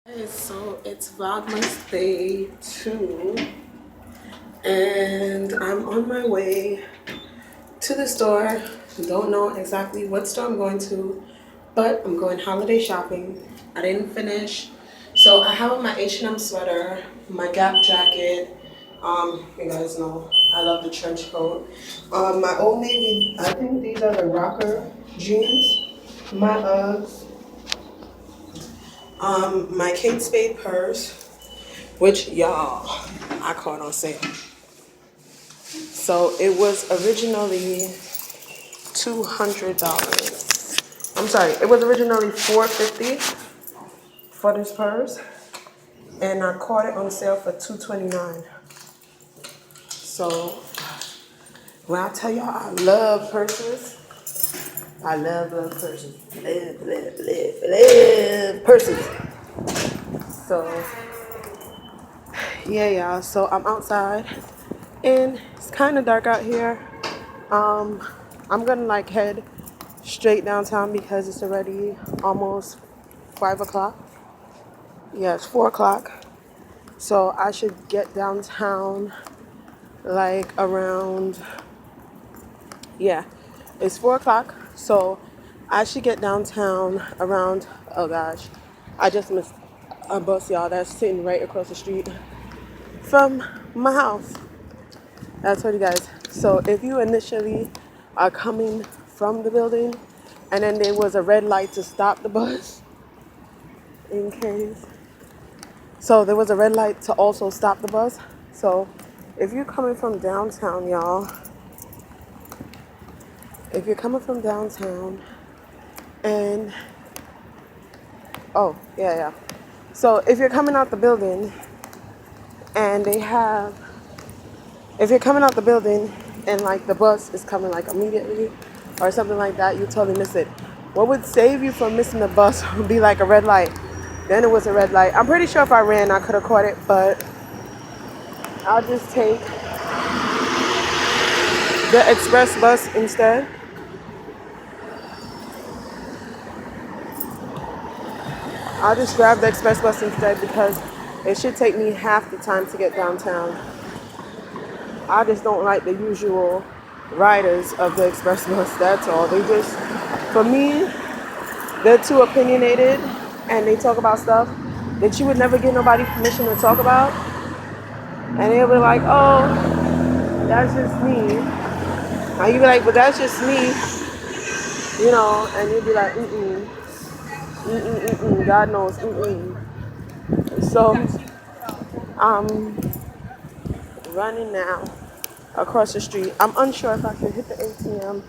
So it's Vlogmas day 2, and I'm on my way to the store. Don't know exactly what store I'm going to, but I'm going holiday shopping. I didn't finish, so I have on my H&M sweater, my Gap jacket. You guys know I love the trench coat. My Old Navy. I think these are the rocker jeans. My Uggs. My Kate Spade purse, which y'all I caught on sale. So it was originally $200. I'm sorry, it was originally $450 for this purse, and I caught it on sale for $229. So when I tell y'all I love purses, I love purses. Love purses. So yeah, y'all. So I'm outside, and it's kind of dark out here. I'm gonna like head straight downtown because it's already almost 5 o'clock. Yeah, it's 4 o'clock. So I should get downtown like around, yeah, it's 4 o'clock. So I should get downtown around, oh gosh, I just missed a bus, y'all, that's sitting right across the street from my house. I told you guys. So if you initially are coming from the building and then there was a red light to stop the bus, in case. So there was a red light to also stop the bus. So if you're coming from downtown, y'all, if you're coming from downtown and, oh, yeah. So if you're coming out the building and if you're coming out the building and like the bus is coming like immediately or something like that, you totally miss it. What would save you from missing the bus would be like a red light. Then it was a red light. I'm pretty sure if I ran, I could have caught it, but I'll just take the express bus instead. I'll just grab the express bus instead because it should take me half the time to get downtown. I just don't like the usual riders of the express bus, that's all. They just, for me, they're too opinionated and they talk about stuff that you would never give nobody permission to talk about. And they'll be like, oh, that's just me. And you be like, but that's just me, and you'll be like, God knows, So I'm running now across the street. I'm unsure if I can hit the ATM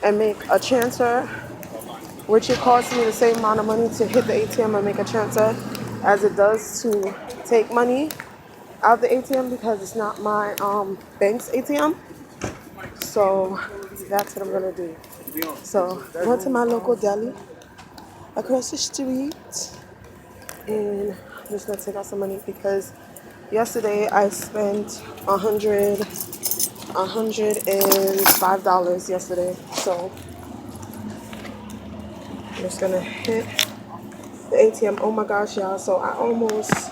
and make a transfer, which it costs me the same amount of money to hit the ATM and make a transfer as it does to take money out of the ATM because it's not my bank's ATM. So that's what I'm gonna do. So I went to my local deli across the street and I'm just gonna take out some money because yesterday I spent $105 yesterday. So I'm just gonna hit the ATM. Oh my gosh, y'all. So I almost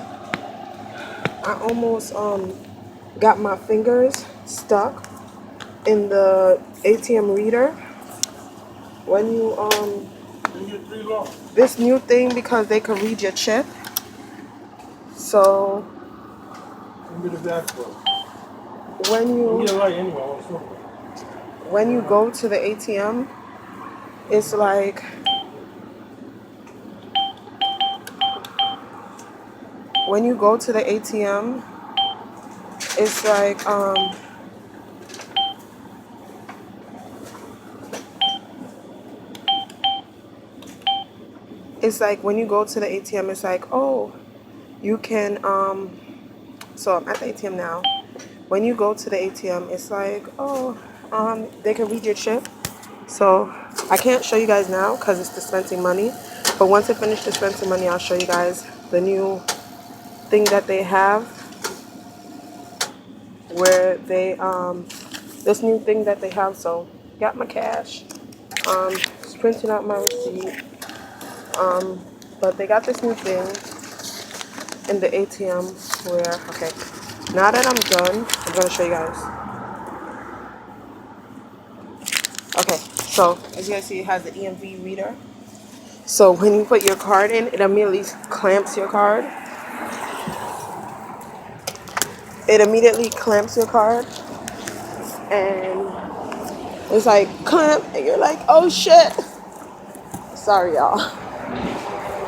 got my fingers stuck in the ATM reader. When you this new thing because they can read your chip. So when you go to the ATM, it's like when you go to the ATM, it's like when you go to the ATM, it's like, oh, you can so I'm at the ATM now. When you go to the ATM, it's like, oh, they can read your chip. So I can't show you guys now because it's dispensing money. But once I finish dispensing money, I'll show you guys the new thing that they have where they this new thing that they have. So got my cash, just printing out my receipt, but they got this new thing in the ATM where, okay, now that I'm done, I'm going to show you guys. Okay, so as you guys see, it has the EMV reader. So when you put your card in, it immediately clamps your card. It immediately clamps your card. And it's like clamp, and you're like, oh shit. Sorry, y'all.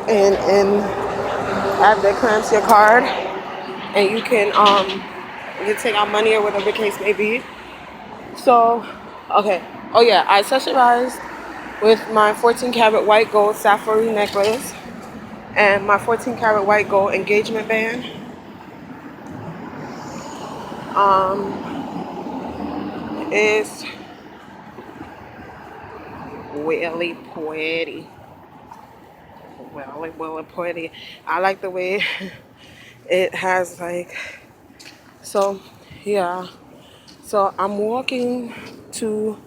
And after it clamps your card, and you can take out money or whatever the case may be. So, okay. Oh yeah, I accessorized with my 14 karat white gold sapphire necklace and my 14 karat white gold engagement band. It's really pretty. Really pretty. I like the way it has like, so yeah. So I'm walking to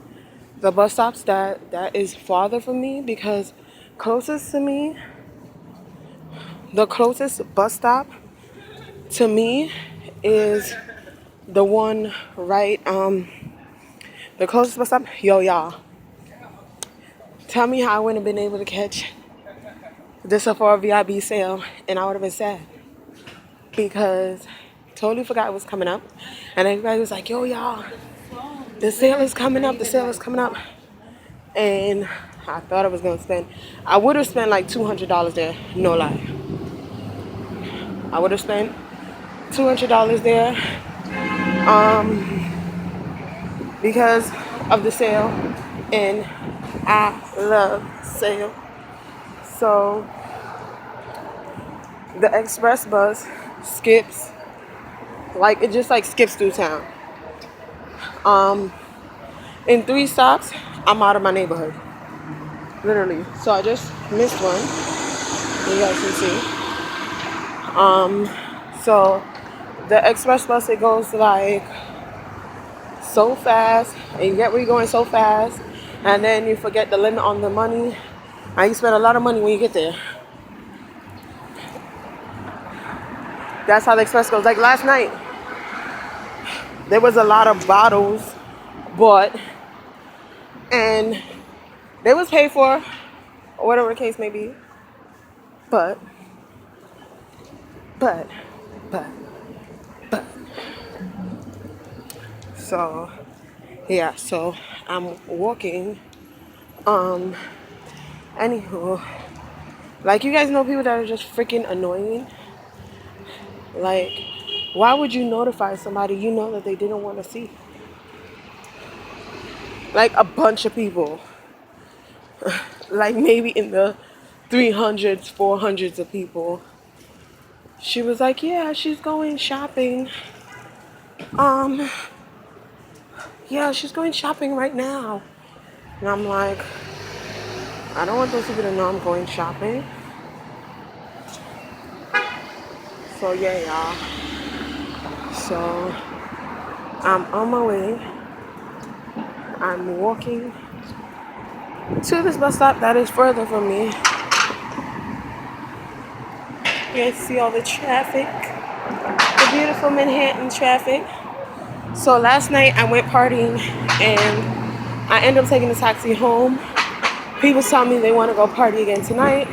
the bus stops that is farther from me, because closest to me, the closest bus stop to me is the one right, the closest bus stop. Yo, y'all, tell me how I wouldn't have been able to catch the Sephora VIB sale, and I would have been sad, because totally forgot it was coming up, and everybody was like, yo, y'all, the sale is coming up, the sale is coming up. And I thought I was gonna spend, I would have spent like $200 there, no lie. I would have spent $200 there, because of the sale, and I love sale. So the express bus skips, like it just like skips through town. In 3 stops, I'm out of my neighborhood, literally. So I just missed one, you guys can see. So the express bus, it goes like so fast, and you get where you're going so fast, and then you forget the limit on the money, and you spend a lot of money when you get there. That's how the express goes. Like last night, there was a lot of bottles bought, and they was paid for, or whatever the case may be. But, but, but. So, yeah, so I'm walking. Anywho, like, you guys know people that are just freaking annoying. Like, why would you notify somebody you know that they didn't want to see? Like a bunch of people. Like maybe in the 300s, 400s of people. She was like, yeah, she's going shopping. Yeah, she's going shopping right now. And I'm like, I don't want those people to know I'm going shopping. So yeah, y'all. So I'm on my way. I'm walking to this bus stop that is further from me. You guys see all the traffic, the beautiful Manhattan traffic. So last night I went partying, and I ended up taking a taxi home. People tell me they want to go party again tonight.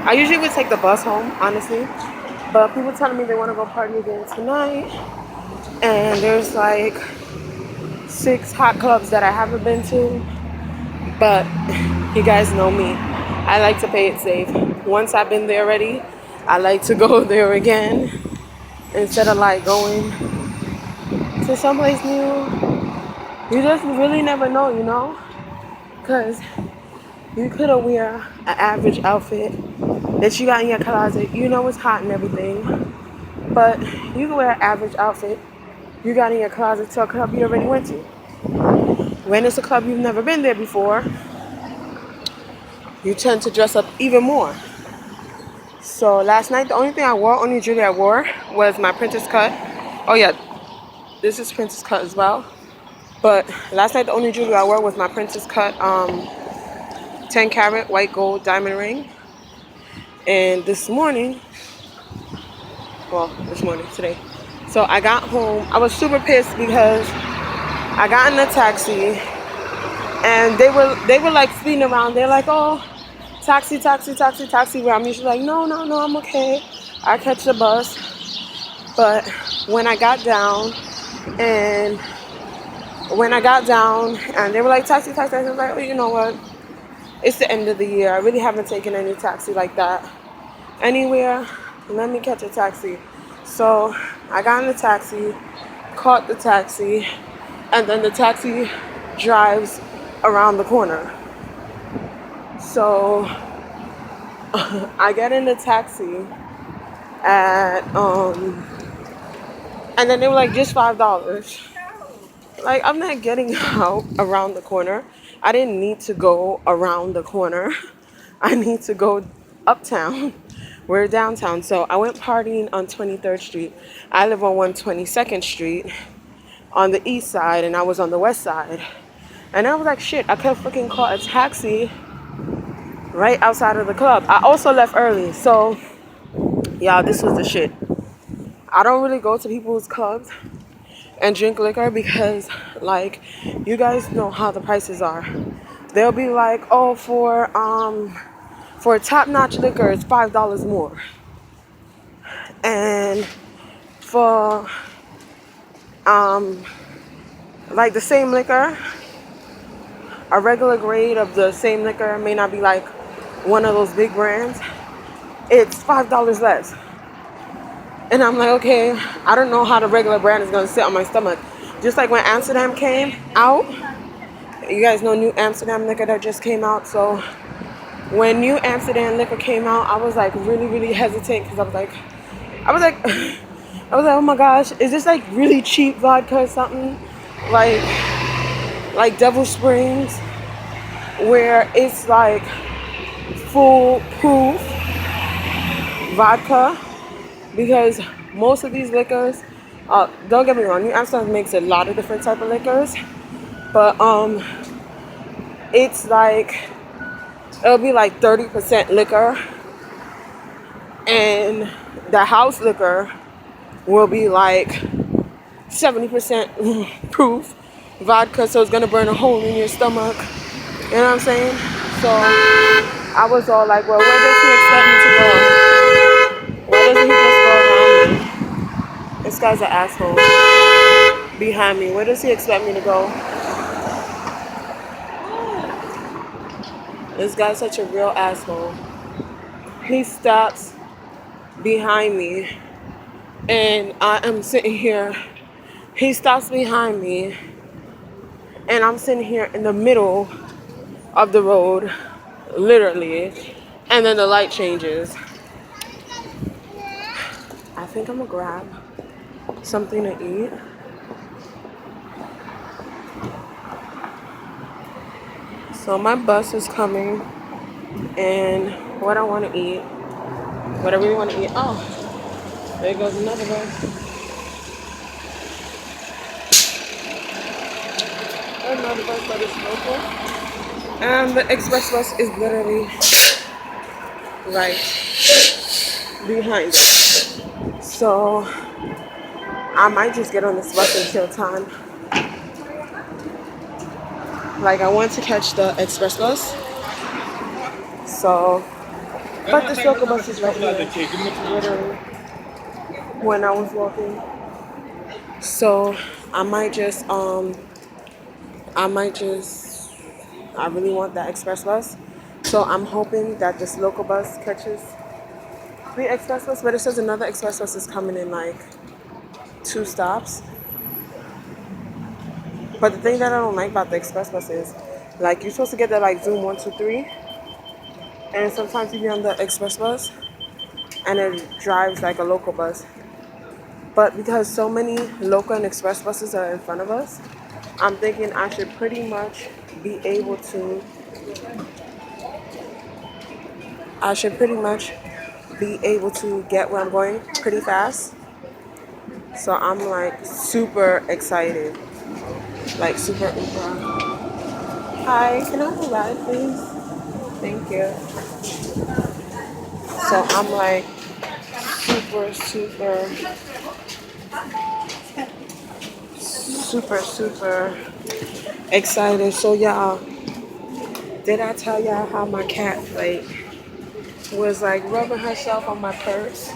I usually would take the bus home, honestly, but people telling me they want to go party again tonight. And there's like 6 hot clubs that I haven't been to, but you guys know me. I like to play it safe. Once I've been there already, I like to go there again instead of like going to someplace new. You just really never know, you know? Because you could have wear an average outfit that you got in your closet. You know it's hot and everything, but you can wear an average outfit you got in your closet to a club you already went to. When it's a club you've never been there before, you tend to dress up even more. So last night, the only thing I wore, only jewelry I wore, was my princess cut. Oh yeah, this is princess cut as well. But last night, the only jewelry I wore was my princess cut 10 carat white gold diamond ring. And this morning, today. So I got home. I was super pissed because I got in a taxi and they were like speeding around. They're like, oh, taxi, taxi, taxi, taxi. Where I'm usually like, no, no, no, I'm okay. I catch the bus. But when I got down and they were like, taxi, taxi, I was like, oh, you know what? It's the end of the year. I really haven't taken any taxi like that anywhere. Let me catch a taxi. So I got in the taxi, caught the taxi, and then the taxi drives around the corner. So I get in the taxi at and then they were like, just $5. Like, I'm not getting out around the corner. I didn't need to go around the corner. I need to go uptown. We're downtown. So I went partying on 23rd Street. I live on 122nd Street on the east side, and I was on the west side. And I was like, shit, I could fucking call a taxi right outside of the club. I also left early. So, yeah, this was the shit. I don't really go to people's clubs and drink liquor because, like, you guys know how the prices are. They'll be like, oh, for top-notch liquor, it's $5 more. And for, like, the same liquor, a regular grade of the same liquor may not be, like, one of those big brands. It's $5 less. And I'm like, okay, I don't know how the regular brand is going to sit on my stomach. Just like when Amsterdam came out, you guys know New Amsterdam liquor that just came out. So when New Amsterdam liquor came out, I was like really, really hesitant because I was like, oh my gosh, is this like really cheap vodka or something? Like Devil Springs, where it's like foolproof vodka. Because most of these liquors, don't get me wrong, New Amsterdam makes a lot of different type of liquors, but it's like, it'll be like 30% liquor, and the house liquor will be like 70% proof vodka, so it's gonna burn a hole in your stomach. You know what I'm saying? So I was all like, well, where does he expect me to go? Why doesn't he just go around me? This guy's an asshole behind me. Where does he expect me to go? This guy's such a real asshole. He stops behind me and I am sitting here. He stops behind me and I'm sitting here in the middle of the road, literally, and then the light changes. I think I'm gonna grab something to eat. So my bus is coming, and what I want to eat, what I really want to eat. Oh, there goes another bus. Another bus that is local, and the express bus is literally right behind it. So I might just get on this bus and kill time. Like, I want to catch the express bus. So, but this local bus is right here, literally, when I was walking. So I really want that express bus. So I'm hoping that this local bus catches the express bus, but it says another express bus is coming in like 2 stops. But the thing that I don't like about the express bus is, like, you're supposed to get that like Zoom 123, and sometimes you be on the express bus and it drives like a local bus. But because so many local and express buses are in front of us, I'm thinking I should pretty much be able to get where I'm going pretty fast. So I'm like super excited. Like super uber. Hi, can I have a ride, please? Thank you. So I'm like super excited. So y'all, did I tell y'all how my cat like was like rubbing herself on my purse,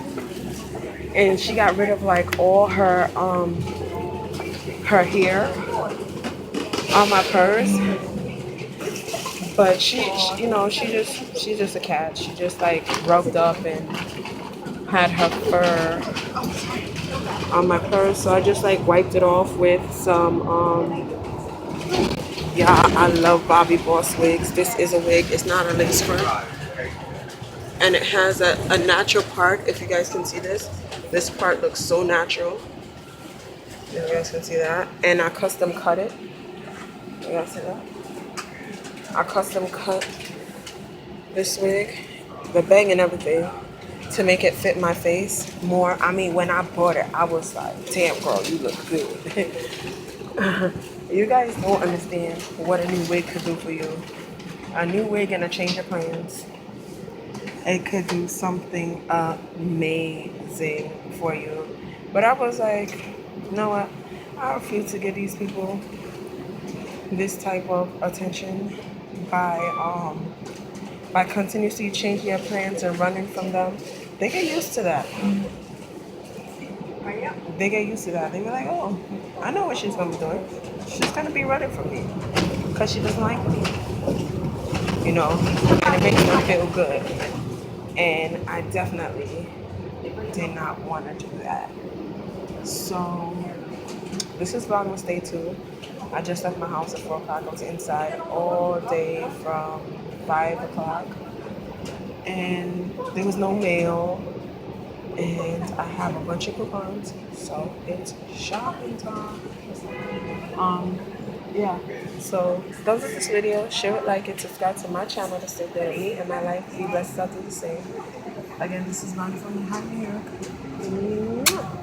and she got rid of like all her hair on my purse? But you know, she's just a cat. She just like rubbed up and had her fur on my purse. So I just like wiped it off with some yeah, I love Bobby Boss wigs. This is a wig. It's not a lace front. And it has a natural part. If you guys can see this. This part looks so natural. You guys can see that. And I custom cut it. You guys see that? I custom cut this wig, the bang and everything, to make it fit my face more. I mean, when I bought it, I was like, damn girl, you look good. You guys don't understand what a new wig could do for you. A new wig and a change of plans. It could do something amazing for you. But I was like, you know what? I refuse to give these people this type of attention by continuously changing their plans and running from them. They get used to that. They get used to that. They be like, oh, I know what she's gonna be doing. She's gonna be running from me because she doesn't like me. You know, and it makes them feel good. And I definitely did not want to do that. So this is Vlogmas day 2. I just left my house at 4 o'clock. I was inside all day from 5 o'clock. And there was no mail. And I have a bunch of coupons. So it's shopping time. Yeah. So don't forget this video. Share it, like it, subscribe to my channel to stay there with me and my life. Be blessed. I'll do the same. Again, this is Lonnie from New York.